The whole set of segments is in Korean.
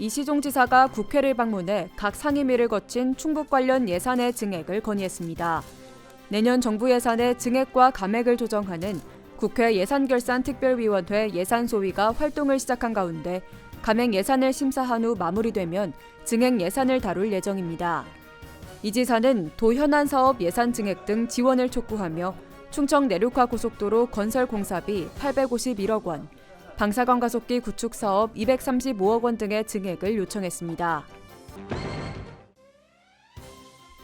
이시종 지사가 국회를 방문해 각 상임위를 거친 충북 관련 예산의 증액을 건의했습니다. 내년 정부 예산의 증액과 감액을 조정하는 국회 예산결산특별위원회 예산소위가 활동을 시작한 가운데 감액 예산을 심사한 후 마무리되면 증액 예산을 다룰 예정입니다. 이 지사는 도 현안 사업 예산 증액 등 지원을 촉구하며 충청 내륙화 고속도로 건설 공사비 851억 원, 방사선 가속기 구축 사업 235억 원 등의 증액을 요청했습니다.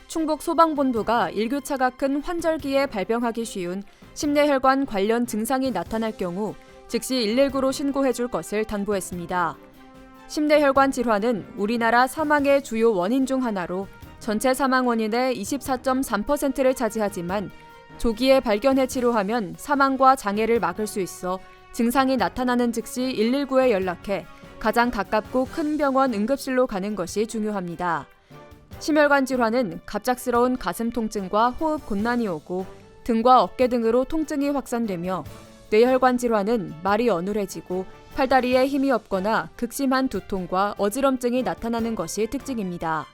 충북 소방본부가 일교차가 큰 환절기에 발병하기 쉬운 심내혈관 관련 증상이 나타날 경우 즉시 119로 신고해줄 것을 당부했습니다. 심내혈관 질환은 우리나라 사망의 주요 원인 중 하나로 전체 사망 원인의 24.3%를 차지하지만 조기에 발견해 치료하면 사망과 장애를 막을 수 있어 증상이 나타나는 즉시 119에 연락해 가장 가깝고 큰 병원 응급실로 가는 것이 중요합니다. 심혈관 질환은 갑작스러운 가슴 통증과 호흡 곤란이 오고 등과 어깨 등으로 통증이 확산되며 뇌혈관 질환은 말이 어눌해지고 팔다리에 힘이 없거나 극심한 두통과 어지럼증이 나타나는 것이 특징입니다.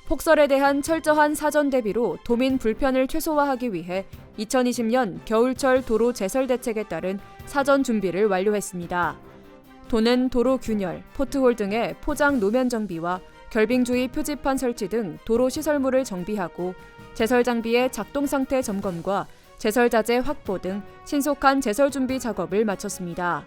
폭설에 대한 철저한 사전 대비로 도민 불편을 최소화하기 위해 2020년 겨울철 도로 제설 대책에 따른 사전 준비를 완료했습니다. 도는 도로 균열, 포트홀 등의 포장 노면 정비와 결빙주의 표지판 설치 등 도로 시설물을 정비하고 제설 장비의 작동 상태 점검과 제설 자재 확보 등 신속한 제설 준비 작업을 마쳤습니다.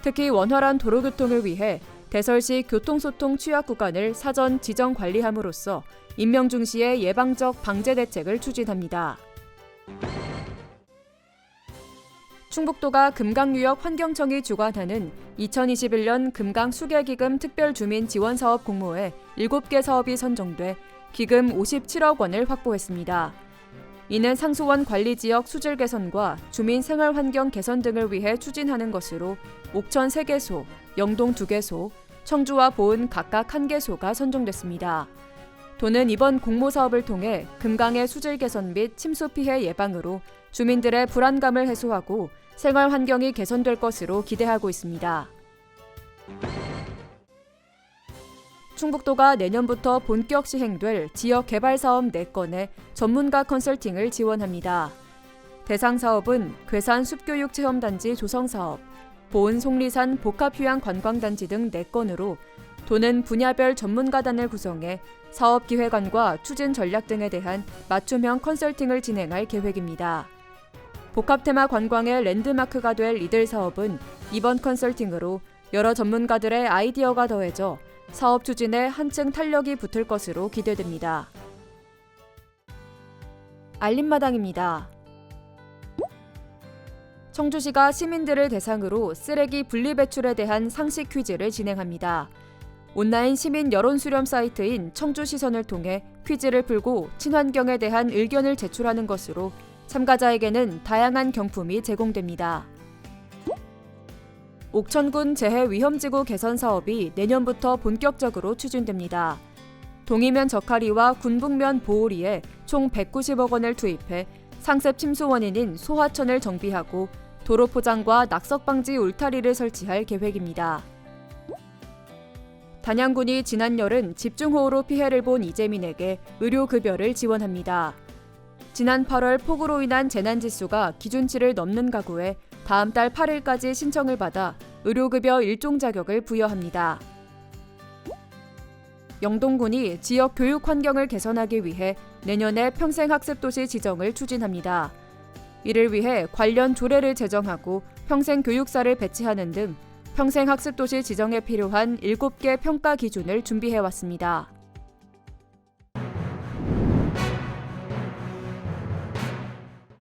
특히 원활한 도로 교통을 위해 대설 시 교통소통 취약 구간을 사전 지정 관리함으로써 인명 중시의 예방적 방제 대책을 추진합니다. 충북도가 금강유역 환경청이 주관하는 2021년 금강수계기금 특별주민지원사업 공모에 7개 사업이 선정돼 기금 57억 원을 확보했습니다. 이는 상수원 관리지역 수질 개선과 주민 생활환경 개선 등을 위해 추진하는 것으로 옥천 3개소, 영동 2개소, 청주와 보은 각각 1개소가 선정됐습니다. 도는 이번 공모 사업을 통해 금강의 수질 개선 및 침수 피해 예방으로 주민들의 불안감을 해소하고 생활 환경이 개선될 것으로 기대하고 있습니다. 충북도가 내년부터 본격 시행될 지역 개발 사업 4건의 전문가 컨설팅을 지원합니다. 대상 사업은 괴산 숲교육 체험단지 조성 사업, 보은 속리산 복합휴양 관광단지 등 4건으로 도는 분야별 전문가단을 구성해 사업 기획안과 추진 전략 등에 대한 맞춤형 컨설팅을 진행할 계획입니다. 복합테마 관광의 랜드마크가 될 이들 사업은 이번 컨설팅으로 여러 전문가들의 아이디어가 더해져 사업 추진에 한층 탄력이 붙을 것으로 기대됩니다. 알림마당입니다. 청주시가 시민들을 대상으로 쓰레기 분리배출에 대한 상식 퀴즈를 진행합니다. 온라인 시민 여론 수렴 사이트인 청주시선을 통해 퀴즈를 풀고 친환경에 대한 의견을 제출하는 것으로 참가자에게는 다양한 경품이 제공됩니다. 옥천군 재해위험지구 개선 사업이 내년부터 본격적으로 추진됩니다. 동이면 저카리와 군북면 보호리에 총 190억 원을 투입해 상습 침수 원인인 소하천을 정비하고 도로 포장과 낙석 방지 울타리를 설치할 계획입니다. 단양군이 지난 여름 집중호우로 피해를 본 이재민에게 의료급여를 지원합니다. 지난 8월 폭우로 인한 재난지수가 기준치를 넘는 가구에 다음 달 8일까지 신청을 받아 의료급여 일종 자격을 부여합니다. 영동군이 지역 교육 환경을 개선하기 위해 내년에 평생학습도시 지정을 추진합니다. 이를 위해 관련 조례를 제정하고 평생교육사를 배치하는 등 평생학습도시 지정에 필요한 7개 평가 기준을 준비해왔습니다.